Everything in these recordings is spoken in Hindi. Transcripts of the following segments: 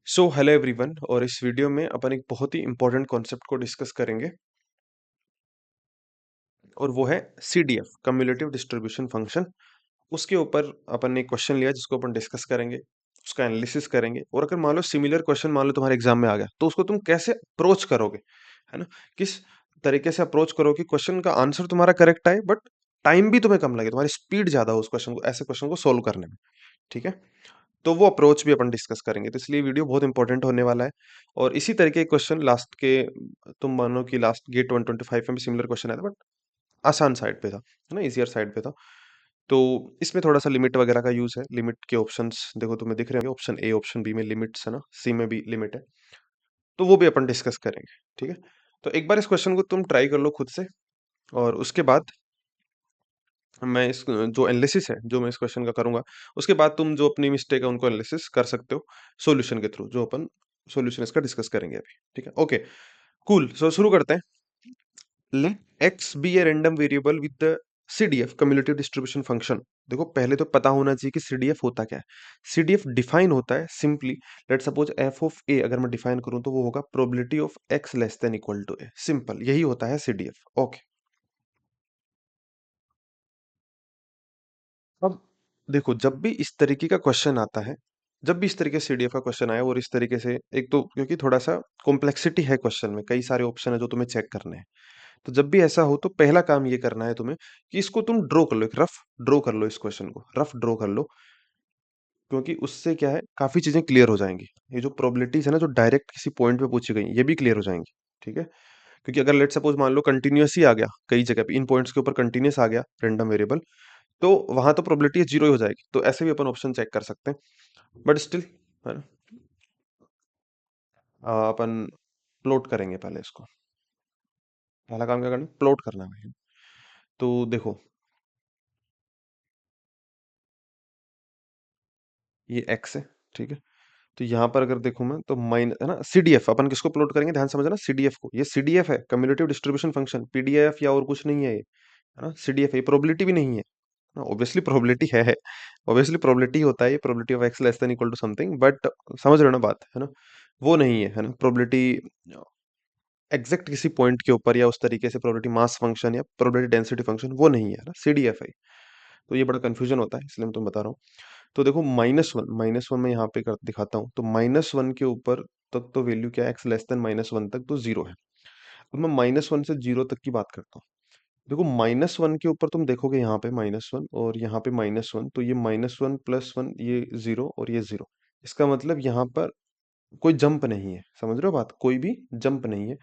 Hello everyone. और इस वीडियो में अपन एक बहुत ही इंपॉर्टेंट कॉन्सेप्ट को डिस्कस करेंगे और वो है CDF, कम्युलेटिव डिस्ट्रीब्यूशन फंक्शन। उसके ऊपर अपन ने एक क्वेश्चन लिया जिसको अपन डिस्कस करेंगे, उसका एनालिसिस करेंगे। और अगर मान लो सिमिलर क्वेश्चन मान लो तुम्हारे एग्जाम में आ गया तो उसको तुम कैसे अप्रोच करोगे, है ना? किस तरीके से अप्रोच करोगे क्वेश्चन का आंसर तुम्हारा करेक्ट आए बट टाइम भी तुम्हें कम लगे, तुम्हारी स्पीड ज्यादा हो उस क्वेश्चन को, ऐसे क्वेश्चन को सोल्व करने में। ठीक है, तो वो अप्रोच भी अपन डिस्कस करेंगे, तो इसलिए वीडियो बहुत इंपॉर्टेंट होने वाला है। और इसी तरह के क्वेश्चन लास्ट के, तुम मानो कि लास्ट गेट 125 में भी सिमिलर क्वेश्चन आया था बट आसान साइड पे था, है ना, इजियर साइड पे था। तो इसमें थोड़ा सा लिमिट वगैरह का यूज है। लिमिट के ऑप्शंस देखो तुम्हें दिख रहे होंगे, ऑप्शन ए ऑप्शन बी में लिमिट्स है ना, सी में भी लिमिट है। तो वो भी अपन डिस्कस करेंगे। ठीक है, तो एक बार इस क्वेश्चन को तुम ट्राई कर लो खुद से, और उसके बाद मैं इस जो एनालिसिस है जो मैं इस क्वेश्चन का करूंगा, उसके बाद तुम जो अपनी मिस्टेक है उनको एनालिसिस कर सकते हो सॉल्यूशन के थ्रू, जो अपन सॉल्यूशन इसका डिस्कस करेंगे अभी। ठीक है, ओके, कूल। सो शुरू करते हैं। Let X be a random variable with the CDF, cumulative distribution function. देखो पहले तो पता होना चाहिए कि CDF होता क्या है। CDF डिफाइन होता है simply, let suppose F of A अगर मैं डिफाइन करूं तो वो होगा probability of X less than equal to A. Simple, यही होता है CDF। ओके, अब देखो जब भी इस तरीके का क्वेश्चन आता है, जब भी इस तरीके से CDF का क्वेश्चन आया और इस तरीके से, एक तो क्योंकि थोड़ा सा कॉम्प्लेक्सिटी है क्वेश्चन में, कई सारे ऑप्शन है जो तुम्हें चेक करने हैं। तो जब भी ऐसा हो तो पहला काम ये करना है तुम्हें कि इसको तुम ड्रॉ कर लो, एक रफ ड्रॉ कर लो, इस क्वेश्चन को रफ ड्रॉ कर लो। क्योंकि उससे क्या है, काफी चीजें क्लियर हो जाएंगी। ये जो प्रोबेबिलिटीज है ना, जो डायरेक्ट किसी पॉइंट पे पूछी गई ये भी क्लियर हो जाएंगी। ठीक है, क्योंकि अगर लेट सपोज मान लो कंटिन्यूअस ही आ गया, कई जगह पे इन पॉइंट्स के ऊपर कंटिन्यूअस आ गया रैंडम वेरिएबल, तो वहां तो प्रोबेबिलिटी जीरो ही हो जाएगी। तो ऐसे भी अपन ऑप्शन चेक कर सकते हैं, बट स्टिल, है ना, अपन प्लॉट करेंगे पहले इसको। पहला काम क्या करना है, प्लॉट करना है भाई। तो देखो ये एक्स है, ठीक है। तो यहाँ पर अगर देखूं मैं तो माइन है ना, CDF अपन किसको प्लॉट करेंगे, ध्यान समझना, CDF को। ये CDF है, कम्युलेटिव डिस्ट्रीब्यूशन फंक्शन, PDF या और कुछ नहीं है ये, है ना। CDF है, ये प्रोबेबिलिटी भी नहीं है। ऑब्वियसली प्रोबेबिलिटी है, ऑब्वियसली प्रोबेबिलिटी होता है, ये probability of X less than equal to something, but समझ रहे हो ना बात, है ना। वो नहीं है, है ना, प्रोबेबिलिटी एग्जैक्ट किसी पॉइंट के ऊपर या उस तरीके से प्रोबेबिलिटी मास फंक्शन या प्रोबेबिलिटी डेंसिटी फंक्शन, वो नहीं है ना, CDF है। तो ये बड़ा कंफ्यूजन होता है, इसलिए मैं तुम्हें बता रहा हूँ। तो देखो -1, -1 में यहाँ पे कर दिखाता हूँ, तो -1 के ऊपर तक तो वैल्यू क्या है, एक्स लेस देन -1 तक तो जीरो है। अब मैं -1 से जीरो तक की बात करता हूँ। देखो -1 के ऊपर तुम देखोगे यहाँ पे -1 और यहाँ पे -1, तो ये -1 + 1 ये जीरो और ये जीरो। इसका मतलब यहाँ पर कोई जंप नहीं है, समझ रहे हो बात, कोई भी जंप नहीं है।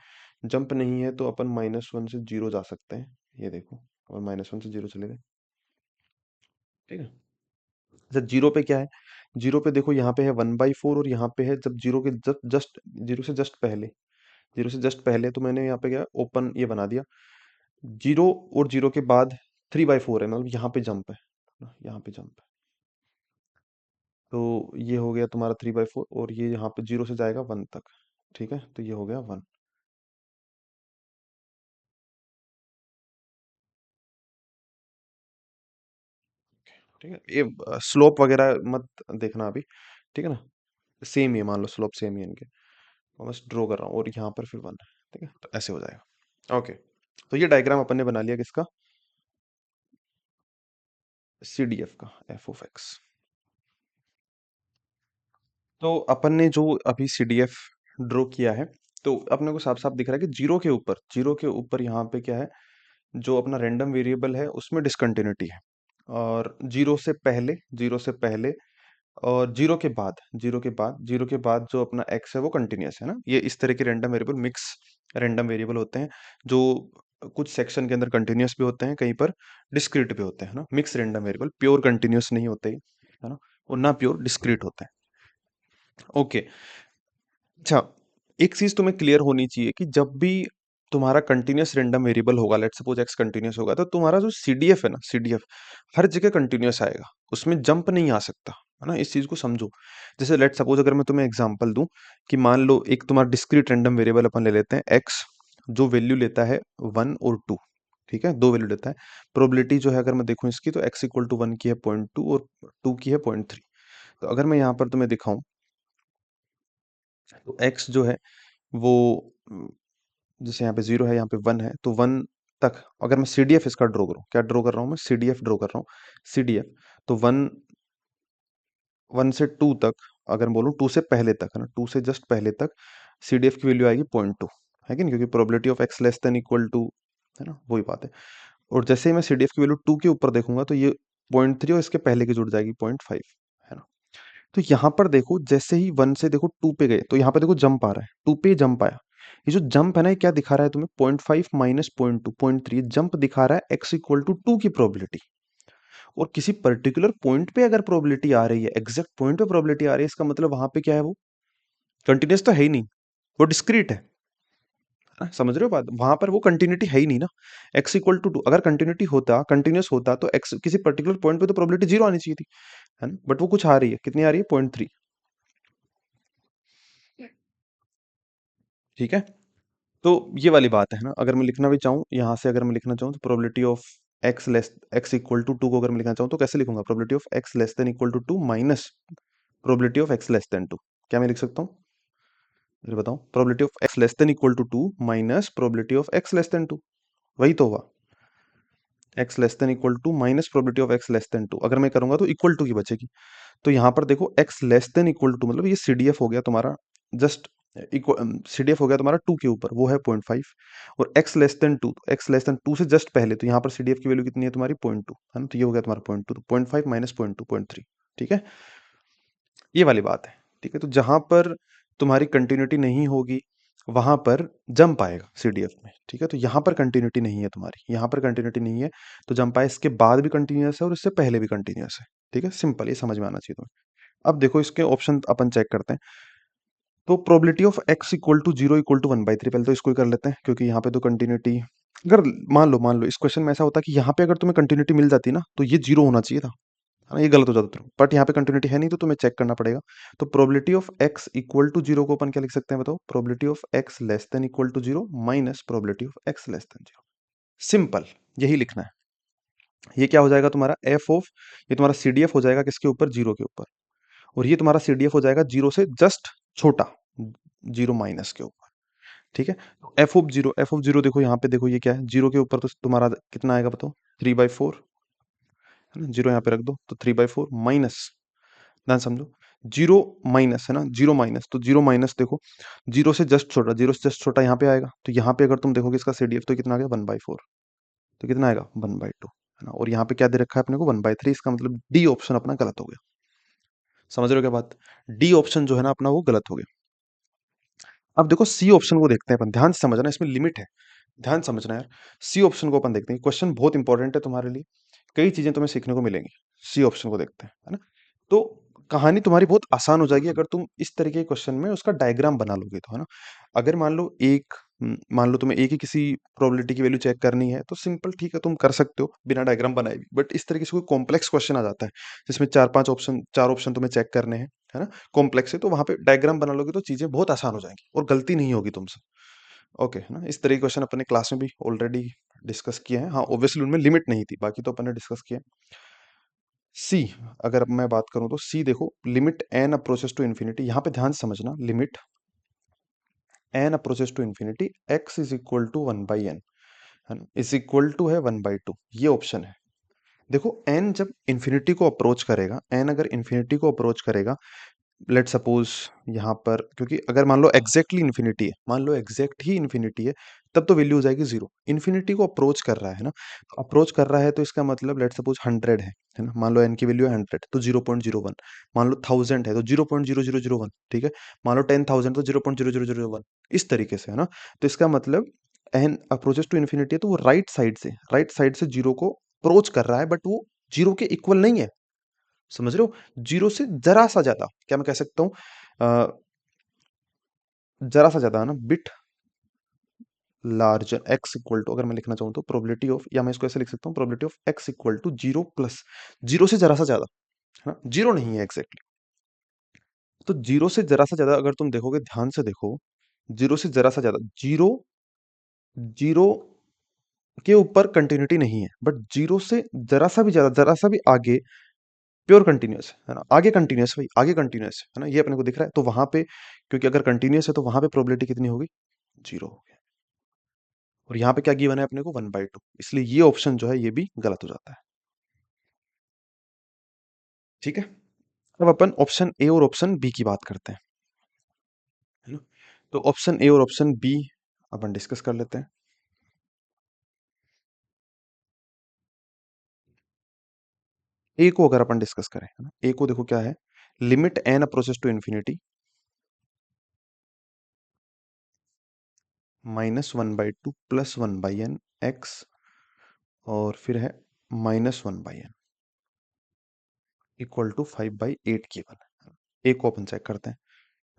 जंप नहीं है तो अपन -1 से जीरो जा सकते हैं, ये देखो, और -1 से जीरो चले गए। ठीक है, जब जीरो पे क्या है, जीरो पे देखो यहाँ पे है 1/4 और यहाँ पे है, जब जीरो के जस्ट जस्ट जीरो से जस्ट पहले, जीरो से जस्ट पहले तो मैंने यहाँ पे क्या ओपन ये बना दिया। जीरो और जीरो के बाद 3/4 है, मतलब यहाँ पे जंप है ना, यहाँ पे जंप है। तो ये हो गया तुम्हारा 3/4 और ये यहाँ पे जीरो से जाएगा 1 तक। ठीक है, तो ये हो गया 1। ठीक है, ये स्लोप वगैरह मत देखना अभी। ठीक है ना, सेम ही है, मान लो स्लोप सेम ही है इनके। मैं बस ड्रॉ कर रहा हूँ और यहाँ पर फिर 1 है। ठीक है, तो ऐसे हो जाएगा। ओके, तो ये डायग्राम अपन ने बना लिया किसका, CDF का, f(x). तो अपन ने जो अभी CDF ड्रॉ किया है, तो अपने को साफ साफ दिख रहा है कि जीरो के ऊपर यहाँ पे क्या है, जो अपना रैंडम वेरिएबल है उसमें डिसकंटिन्यूटी है। और जीरो से पहले और जीरो के बाद जो अपना x है वो कंटिन्यूअस है ना। ये इस तरह के random variable mix random variable होते हैं, जो कुछ सेक्शन के अंदर कंटिन्यूअस भी होते हैं, कहीं पर डिस्क्रीट भी होते हैं ना। Mix random variable, pure continuous नहीं होते, है ना, और ना प्योर डिस्क्रीट होते हैं। ओके, अच्छा, एक चीज तुम्हें क्लियर होनी चाहिए कि जब भी तुम्हारा कंटिन्यूअस रैंडम वेरिएबल होगा, लेट्स सपोज x कंटिन्यूअस होगा, तो तुम्हारा जो CDF है ना, CDF हर जगह कंटिन्यूअस आएगा, उसमें जंप नहीं आ सकता, है ना। इस चीज को समझो। जैसे लेट्स सपोज अगर मैं तुम्हें एग्जांपल दूं कि मान लो एक तुम्हारा डिस्क्रीट रैंडम वेरिएबल अपन ले लेते हैं x, जो वैल्यू लेता है 1 और 2। ठीक है, दो वैल्यू लेता है। प्रोबेबिलिटी जो है अगर मैं देखूं इसकी, तो x = 1 की है 0.2 और 2 की है 0.3। तो अगर मैं यहाँ पर तुम्हें दिखाऊं, तो x जो है वो उम, जैसे यहाँ पे 0 है, यहाँ पे 1 है, तो 1 तक अगर मैं सीडीएफ इसका ड्रॉ करूँ, क्या ड्रॉ कर रहा हूँ मैं? सीडीएफ ड्रॉ कर रहा हूँ, सीडीएफ। तो 1 से 2 तक, अगर मैं बोलूँ 2 से पहले तक, है ना? 2 से जस्ट पहले तक सीडीएफ की वैल्यू आएगी 0.2, है कि नहीं? क्योंकि probability of x less than equal to, है ना? वही बात है। और जैसे ही मैं सीडीएफ की वैल्यू 2 के ऊपर देखूँगा तो ये 0.3 और इसके पहले की जुड़ जाएगी 0.5, है ना? तो यहाँ पर देखो जैसे ही 1 से देखो 2 पे गए तो यहाँ पे देखो जंप आ रहा है, 2 पे जंप आया। ये जो जंप है ना, ये क्या दिखा रहा है तुम्हें? 0.5 माइनस 0.2, 0.3 जंप दिखा रहा है x इक्वल टू 2 की प्रोबेबिलिटी। और किसी पर्टिकुलर पॉइंट पे अगर प्रोबेबिलिटी आ रही है, एग्जैक्ट पॉइंट पे प्रोबेबिलिटी आ रही है, इसका मतलब वहां पे क्या है? वो कंटिन्यूस तो है ही नहीं, वो डिस्क्रीट है। समझ रहे हो बात? वहां पर वो कंटिन्यूटी है ही नहीं ना। x इक्वल टू 2 अगर कंटिन्यूटी होता, कंटिन्यूस होता, तो x किसी पर्टिकुलर पॉइंट पे तो प्रोबेबिलिटी 0 आनी चाहिए थी, है ना? बट वो कुछ आ रही है, कितनी आ रही है? 0.3। ठीक है, तो ये वाली बात है ना। अगर मैं लिखना भी चाहूँ यहाँ से, अगर मैं लिखना चाहूँ तो probability of x equal to 2 को अगर मैं लिखना चाहूँ तो कैसे लिखूंगा? Probability of x less than equal to 2 minus probability of x less than 2। क्या मैं लिख सकता हूँ? मुझे बताओ। Probability of x less than equal to 2 minus probability of x less than 2, वही तो हुआ। x less than equal to minus probability of x less than 2, अगर मैं करूंगा तो इक्वल टू की बचेगी। तो यहाँ पर देखो x less than equal to मतलब ये सीडीएफ हो गया तुम्हारा, जस्ट सीडीएफ हो गया तुम्हारा 2 के ऊपर, वो है 0.5। और x less than 2, x less than 2 से जस्ट पहले, तो यहाँ पर सीडीएफ की वैल्यू कितनी है तुम्हारी? 0.2, है ना? तो ये हो गया तुम्हारा 0.2, तो 0.5 माइनस 0.2, 0.3। ठीक है, ये वाली बात है। ठीक है, तो जहां पर तुम्हारी कंटिन्यूटी नहीं होगी वहां पर जंप आएगा सीडीएफ में। ठीक है, तो यहाँ पर कंटिन्यूटी नहीं है तुम्हारी, यहाँ पर कंटिन्यूटी नहीं है तो जंप आए। इसके बाद भी कंटिन्यूअस है और इससे पहले भी कंटिन्यूअस है। ठीक है, सिंपल, ये समझ में आना चाहिए तुम्हें। अब देखो इसके ऑप्शन अपन चेक करते हैं। तो probability of x equal to 0 equal to 1/3, पहले तो इसको ही कर लेते हैं क्योंकि यहाँ पे तो कंटिन्यूटी, अगर मान लो इस क्वेश्चन में ऐसा होता कि यहाँ पे अगर तुम्हें कंटिन्यूटी मिल जाती ना तो ये 0 होना चाहिए था, है ना? ये गलत हो जाता था, बट यहाँ पे कंटिन्यूटी है नहीं तो तुम्हें चेक करना पड़ेगा। तो probability of x equal to 0 को अपन क्या लिख सकते हैं? बताओ। Probability of x less than equal to 0 minus probability of x less than 0। Simple, यही लिखना है। ये क्या हो जाएगा तुम्हारा? f ऑफ, ये तुम्हारा सीडीएफ हो जाएगा किसके ऊपर? 0 के ऊपर। और ये तुम्हारा सीडीएफ हो जाएगा 0 से जस्ट छोटा, 0 माइनस के ऊपर। ठीक है, एफ ऑफ 0, एफ ऑफ 0 देखो यहाँ पे, देखो ये क्या है? 0 के ऊपर तो तुम्हारा कितना आएगा बताओ? 3/4, है ना? 0 यहाँ पे रख दो तो 3/4 माइनस, ध्यान समझो, 0 माइनस, है ना? 0 माइनस, तो 0 माइनस देखो 0 से जस्ट छोटा, 0 से जस्ट छोटा यहाँ पे आएगा। तो यहाँ पे अगर तुम देखोगे इसका सीडीएफ तो कितना आ गया? 1/4। तो कितना आएगा? 1/2, है ना? और यहाँ पे क्या दे रखा है अपने को? 1/3। इसका मतलब डी ऑप्शन अपना गलत हो गया। समझ रहे हो क्या बात? डी ऑप्शन जो है ना अपना, वो गलत हो गया। अब देखो सी ऑप्शन को देखते हैं अपन, ध्यान से समझना, इसमें लिमिट है, ध्यान समझना यार। सी ऑप्शन को अपन देखते हैं, क्वेश्चन बहुत इंपॉर्टेंट है तुम्हारे लिए, कई चीजें तुम्हें सीखने को मिलेंगी। सी ऑप्शन को देखते हैं, है ना? तो कहानी तुम्हारी बहुत आसान हो जाएगी अगर तुम इस तरीके के क्वेश्चन में उसका डायग्राम बना लोगे तो, है ना? अगर मान लो तुम्हें एक ही किसी प्रोबेबिलिटी की वैल्यू चेक करनी है तो सिंपल, ठीक है, तुम कर सकते हो बिना डायग्राम बनाए भी। बट इस तरीके से कोई कॉम्प्लेक्स क्वेश्चन आ जाता है जिसमें चार ऑप्शन तुम्हें चेक करने हैं, है ना? कॉम्प्लेक्स है तो वहां पे डायग्राम बना लोगे तो चीजें बहुत आसान हो जाएंगी और गलती नहीं होगी तुमसे। ओके, है ना? इस तरह के क्वेश्चन अपने क्लास में भी ऑलरेडी डिस्कस किए हैं। हाँ, ऑब्वियसली उनमें लिमिट नहीं थी, बाकी तो अपन ने डिस्कस किया। सी, अगर मैं बात करूं तो सी देखो, limit n approaches to infinity, यहाँ पे ध्यान से समझना, limit n approaches to infinity X is equal to 1/n, है ना? इज इक्वल टू है 1/2, ये ऑप्शन है। देखो एन जब इन्फिनिटी को अप्रोच करेगा, एन अगर इन्फिनिटी को अप्रोच करेगा, लेट सपोज यहाँ पर, क्योंकि अगर मान लो एग्जैक्टली इन्फिनिटी है, मान लो एग्जैक्ट ही इन्फिनिटी है, तब तो वैल्यू हो जाएगी 0। इन्फिनिटी को अप्रोच कर रहा है ना, अप्रोच कर रहा है तो इसका मतलब लेट सपोज 100 है ना? मान लो एन की वैल्यू है 100 तो 0.01, मान लो 1000 है तो 0.0001, ठीक है? मान लो 10,000 तो 0.0001, इस तरीके से, है ना? तो इसका मतलब एन अप्रोचेस टू इन्फिनिटी है तो वो राइट साइड से जीरो को अप्रोच कर रहा है, बट वो जीरो के इक्वल नहीं है। समझ रहे हो? जीरो से जरा सा ज्यादा, क्या मैं कह सकता हूँ? जरा सा ज्यादा, है ना? Bit larger, X equal to, अगर मैं लिखना चाहूँ तो प्रोबेबिलिटी ऑफ, या मैं इसको ऐसे लिख सकता हूँ, probability of X equal to 0 plus, zero से जरा सा ज्यादा, है ना? जीरो नहीं है एग्जैक्टली। तो जीरो से जरा सा ज्यादा अगर तुम देखोगे, ध्यान से देखो, जीरो से जरा सा ज्यादा, जीरो, जीरो के ऊपर कंटिन्यूटी नहीं है, बट जीरो से जरा सा भी ज्यादा, जरा सा भी आगे प्योर कंटिन्यूअस है ना, आगे कंटिन्यूअस भाई, आगे कंटिन्यूअस है ना, ये अपने को दिख रहा है, तो वहां पे क्योंकि अगर कंटिन्यूअस है तो वहां पे प्रोबेबिलिटी कितनी होगी, जीरो होगी। और यहाँ पे क्या गिवन है अपने को, 1/2, इसलिए ये ऑप्शन जो है ये भी गलत हो जाता है। ठीक है, अब अपन ऑप्शन ए और ऑप्शन बी की बात करते हैं, है ना। तो ऑप्शन ए और ऑप्शन बी अपन डिस्कस कर लेते हैं। ए को अगर अपन डिस्कस करें, है ना, ए को देखो क्या है, limit n approaches to infinity -1/2 + 1/n x, और फिर है -1/n इक्वल टू 5/8 गिवन है। ए को अपन चेक करते हैं।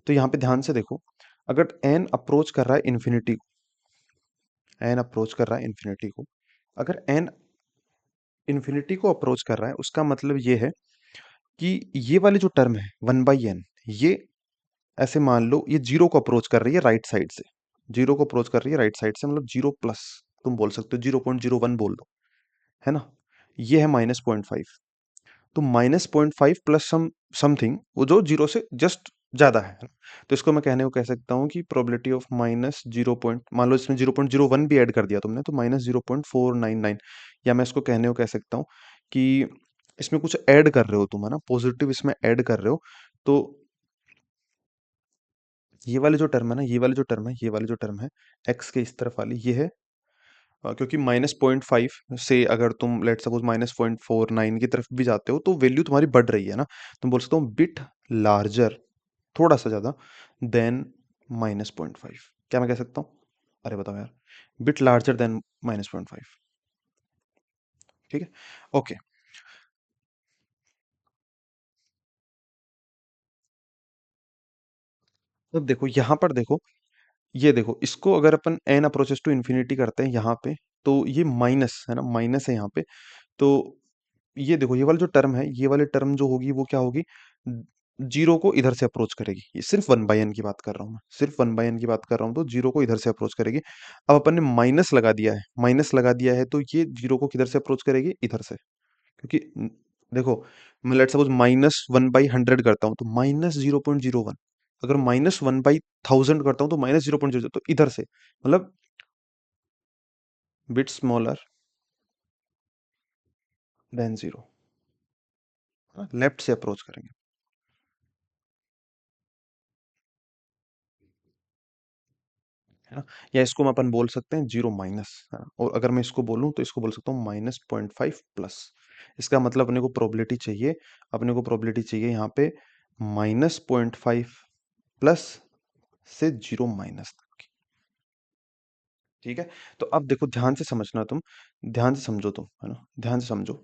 तो यहाँ पे ध्यान से देखो, अगर एन अप्रोच कर रहा है इन्फिनिटी को, एन अप्रोच कर रहा है इन्फिनिटी को, अगर एन इन्फिनिटी को अप्रोच कर रहा है, उसका मतलब ये है कि ये वाली जो टर्म है 1/n, ये ऐसे मान लो ये जीरो को अप्रोच कर रही है राइट साइड से, जीरो को अप्रोच कर रही है राइट साइड से, मतलब जीरो प्लस, तुम बोल सकते हो 0.01 बोल दो, है ना। ये है -0.5, तो -0.5 प्लस समथिंग, वो जो जीरो से जस्ट ज्यादा है ना? तो इसको मैं कहने को कह सकता हूँ कि probability of minus zero point, मान लो इसमें 0.01 भी ऐड कर दिया तुमने, तो -0.499, या मैं इसको कहने को कह सकता हूँ कि इसमें कुछ ऐड कर रहे हो तुम, है ना, पॉजिटिव इसमें ऐड कर रहे हो, तो ये वाली जो टर्म है ना, ये वाली जो टर्म है, ये वाली जो टर्म है एक्स के इस तरफ वाली, ये है क्योंकि -0.5 से अगर तुम लेट सपोज -0.49 की तरफ भी जाते हो, तो वैल्यू तुम्हारी बढ़ रही है ना, तुम बोल सकते हो बिट लार्जर, थोड़ा सा ज्यादा देन -0.5, क्या मैं कह सकता हूँ, अरे बताओ यार, बिट लार्जर देन -0.5। ठीक है, ओके। तो देखो यहाँ पर देखो, ये देखो, इसको अगर अपन एन अप्रोचेस टू इन्फिनिटी करते हैं यहाँ पे, तो ये माइनस है ना, माइनस है यहाँ पे, तो ये देखो, ये वाली जो टर्म है, ये वाली टर्म जो होगी वो क्या होगी, जीरो को इधर से अप्रोच करेगी, ये सिर्फ 1/n की बात कर रहा हूँ मैं, सिर्फ 1/n की बात कर रहा हूँ, तो जीरो को इधर से अप्रोच करेगी। अब अपन ने माइनस लगा दिया है, माइनस लगा दिया है, तो ये जीरो को किधर से अप्रोच करेगी, इधर से, क्योंकि देखो, मैं लेट सपोज -1/100 करता हूँ, तो -0.01, अगर -1/1000 करता हूँ, तो -0.00, तो इधर से, मतलब bit smaller than zero, left से अप्रोच करेंगे, है ना। या इसको अपन बोल सकते हैं जीरो माइनस, है ना, और अगर मैं इसको बोलूं तो इसको बोल सकता हूँ -0.5 प्लस, इसका मतलब अपने को प्रोबेबिलिटी चाहिए, अपने को प्रोबेबिलिटी चाहिए यहाँ पे -0.5 प्लस से जीरो माइनस तक की। ठीक है, तो अब देखो, ध्यान से समझना तुम, ध्यान से समझो तुम, है ना, ध्यान से समझो।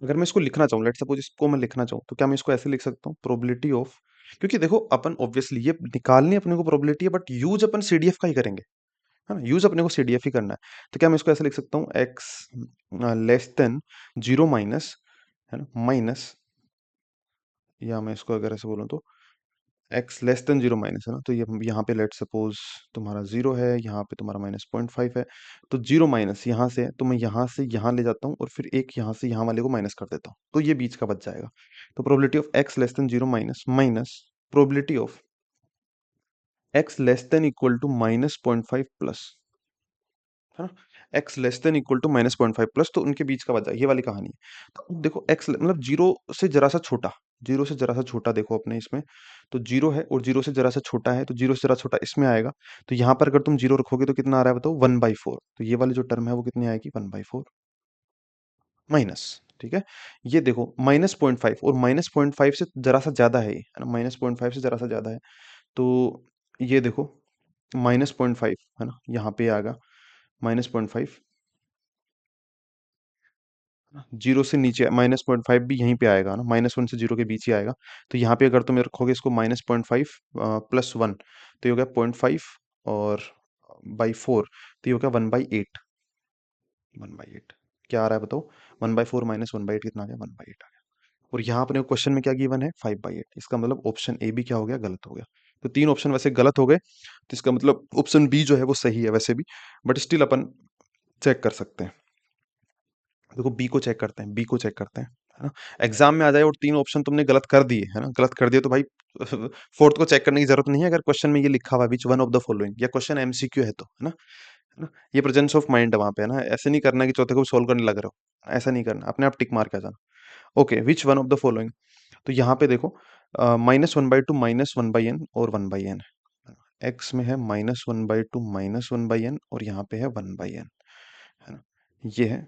अगर मैं इसको लिखना चाहूँ, लेट सपोज इसको मैं लिखना चाहूँ, तो क्या मैं इसको ऐसे लिख सकता हूँ, प्रोबेबिलिटी ऑफ, क्योंकि देखो अपन ऑब्वियसली ये निकालनी अपने को प्रोबेबिलिटी है, बट यूज अपन सीडीएफ का ही करेंगे, है ना, यूज अपने को सीडीएफ ही करना है। तो क्या मैं इसको ऐसे लिख सकता हूँ, x less than zero minus, है ना, माइनस, या मैं इसको अगर ऐसे बोलूँ तो x less than zero minus, है ना, तो ये यहाँ पे लेट सपोज तुम्हारा जीरो है, यहाँ पे तुम्हारा -0.5 है, तो जीरो माइनस यहाँ से है, तो मैं यहाँ से यहाँ ले जाता हूँ, और फिर एक यहाँ से यहाँ वाले को माइनस कर देता हूँ, तो ये बीच का बच जाएगा। तो probability of X less than zero minus minus probability of X less than equal to -0.5 plus, है ना, X less than equal to -0.5 plus, तो उनके बीच का बचा, ये वाली कहानी है। तो अब देखो, एक्स मतलब जीरो से जरा सा छोटा, जीरो से जरा सा छोटा देखो अपने इसमें, तो जीरो है और जीरो से जरा सा छोटा है, तो जीरो से जरा छोटा इसमें आएगा, तो यहाँ पर अगर तुम जीरो रखोगे तो कितना आ रहा है बताओ, 1/4, तो ये वाली जो टर्म है वो कितनी आएगी, 1/4 माइनस। ठीक है, ये देखो -0.5, और -0.5 से जरा सा ज्यादा है ये, है ना, -0.5 से जरा सा ज्यादा है, तो ये देखो -0.5, है ना, यहाँ पे आएगा -0.5, जीरो से नीचे -0.5 भी यहीं पे आएगा ना, -1 से जीरो के बीच ही आएगा, तो यहाँ पे अगर तुम रखोगे इसको -0.5 +1, तो ये हो गया 0.5, और /4, तो ये हो गया 1/8, 1/8 क्या आ रहा है बताओ, 1/4 -1/8 कितना आ गया, 1/8 आ गया। और यहाँ अपने क्वेश्चन में क्या गिवन है, 5/8, इसका मतलब ऑप्शन ए भी क्या हो गया, गलत हो गया। तो तीन ऑप्शन वैसे गलत हो गए, तो इसका मतलब ऑप्शन बी जो है वो सही है वैसे भी, बट स्टिल अपन चेक कर सकते हैं। देखो बी को चेक करते हैं, बी को चेक करते हैं, है ना? एग्जाम में आ जाए और तीन ऑप्शन तुमने गलत कर दिए, है ना? गलत कर दिए तो भाई फोर्थ को चेक करने की जरूरत नहीं है, अगर क्वेश्चन में ये लिखा हुआ which one of the following, या क्वेश्चन एमसीक्यू है तो, है ना? है ना? ये प्रेजेंस ऑफ माइंड है वहां पे, है ना? ऐसे नहीं करना कि चौथे को सोल्व करने लग रहे हो, ऐसा नहीं करना, अपने आप टिक मार के आ जाना। Okay, which one of the following, तो यहाँ पे देखो -1/2 -1/n और 1/n है। एक्स में है -1/2 -1/n और यहाँ पे है 1/n, है ना? ये है,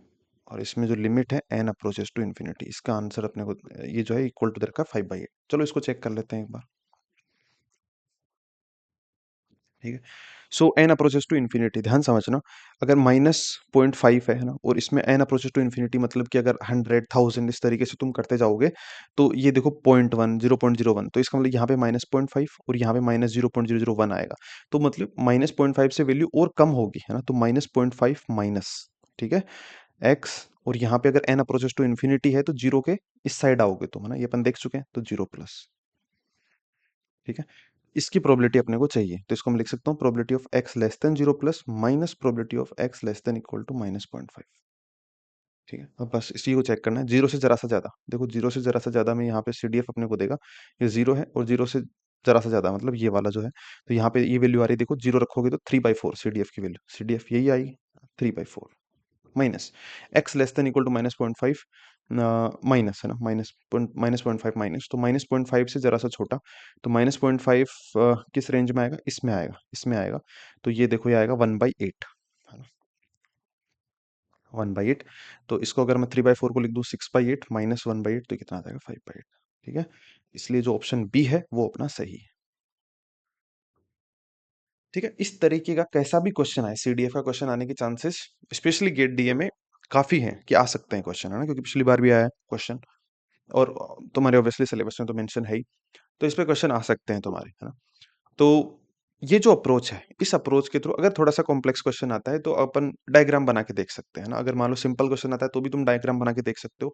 और इसमें जो लिमिट है n अप्रोचेस टू इन्फिनिटी, इसका आंसर अपने को ये जो है इक्वल टू दे रखा है 5/8। चलो इसको चेक कर लेते हैं एक बार, ठीक है? सो n अप्रोचेस टू इन्फिनिटी, ध्यान समझना, अगर -0.5 है ना, और इसमें n अप्रोचेस टू इन्फिनिटी मतलब कि अगर 100,000 इस तरीके से तुम करते जाओगे, तो ये देखो 0.1 0.01, तो इसका मतलब यहाँ पे -0.5 और यहाँ पे -0.001 आएगा, तो मतलब -0.5 से वैल्यू और कम होगी, है ना? तो -0.5 माइनस, ठीक है, एक्स, और यहाँ पे अगर n अप्रोचेस टू इन्फिनिटी है तो जीरो के इस साइड आओगे तुम, है ना? ये अपन देख चुके हैं, तो जीरो प्लस, ठीक है? इसकी प्रोबेबिलिटी अपने को चाहिए, तो इसको मैं लिख सकता हूँ probability of X less than zero plus minus probability of X less than equal to -0.5, ठीक है? अब बस इसी को चेक करना है, जीरो से जरा सा ज्यादा, देखो जीरो से जरा सा ज्यादा में यहाँ पे सीडीएफ अपने को देगा, ये जीरो है, और जीरो से जरा सा ज्यादा मतलब ये वाला जो है, तो यहाँ पे ये वैल्यू आ रही है, देखो जीरो रखोगे तो 3/4 सीडीएफ की वैल्यू, सीडीएफ यही आएगी 3/4 minus X less than equal to -0.5, minus, है ना? -0.5 माइनस, तो -0.5 से जरा सा छोटा, तो -0.5 किस रेंज में आएगा, इसमें आएगा, इसमें आएगा, तो ये देखो ये आएगा 1/8, है ना? 1/8, तो इसको अगर मैं 3/4 को लिख दूं 6/8 -1/8, तो कितना आ जाएगा 5/8, ठीक है? इसलिए जो ऑप्शन बी है वो अपना सही है, ठीक है? इस तरीके का कैसा भी क्वेश्चन आए, सीडीएफ का क्वेश्चन आने के चांसेस स्पेशली गेट डीए में काफी हैं कि आ सकते हैं क्वेश्चन, है ना? क्योंकि पिछली बार भी आया है क्वेश्चन, और तुम्हारे ऑब्वियसली सिलेबस में तो मेंशन है ही, तो इस पे क्वेश्चन आ सकते हैं तुम्हारे, है ना? तो ये जो अप्रोच है, इस अप्रोच के थ्रू अगर थोड़ा-सा कॉम्प्लेक्स क्वेश्चन आता है, तो अपन डायग्राम बना के देख सकते हैं ना? अगर मान लो सिंपल क्वेश्चन आता है, तो भी तुम डायग्राम बना के देख सकते हो।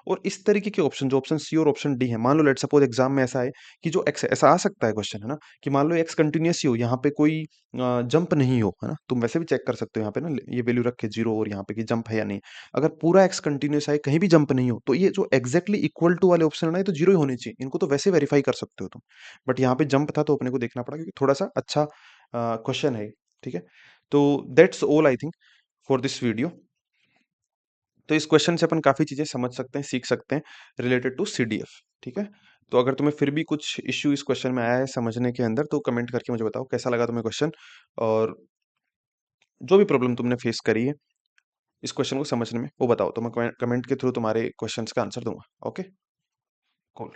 और इस तरीके के ऑप्शन, जो ऑप्शन सी और ऑप्शन डी है, मान लो लेट्स सपोज एग्जाम में ऐसा है कि जो एक्स, ऐसा आ सकता है क्वेश्चन, है ना? कि मान लो एक्स कंटीन्यूअस ही हो, यहाँ पे कोई जंप नहीं हो, है ना? तुम वैसे भी चेक कर सकते हो यहाँ पे ना, ये वैल्यू रख के 0 और यहाँ पे कि जंप है या नहीं। अगर पूरा एक्स कंटीन्यूअस है, कहीं भी जंप नहीं हो, तो ये जो एग्जैक्टली इक्वल टू वाले ऑप्शन है ना, ये तो 0 ही होने चाहिए। इनको तो वैसे वेरीफाई कर सकते हो तुम। बट यहाँ पे जंप था, तो अपने को देखना पड़ा, क्योंकि थोड़ा-सा अच्छा क्वेश्चन है, ठीक है? तो that's all I think for this video. तो इस क्वेश्चन से अपन काफ़ी चीज़ें समझ सकते हैं, सीख सकते हैं रिलेटेड टू सीडीएफ, ठीक है? तो अगर तुम्हें फिर भी कुछ इश्यू इस क्वेश्चन में आया है समझने के अंदर, तो कमेंट करके मुझे बताओ कैसा लगा तुम्हें क्वेश्चन, और जो भी प्रॉब्लम तुमने फेस करी है इस क्वेश्चन को समझने में, वो बताओ, तो मैं कमेंट के थ्रू तुम्हारे क्वेश्चंस का आंसर दूंगा। Okay, cool.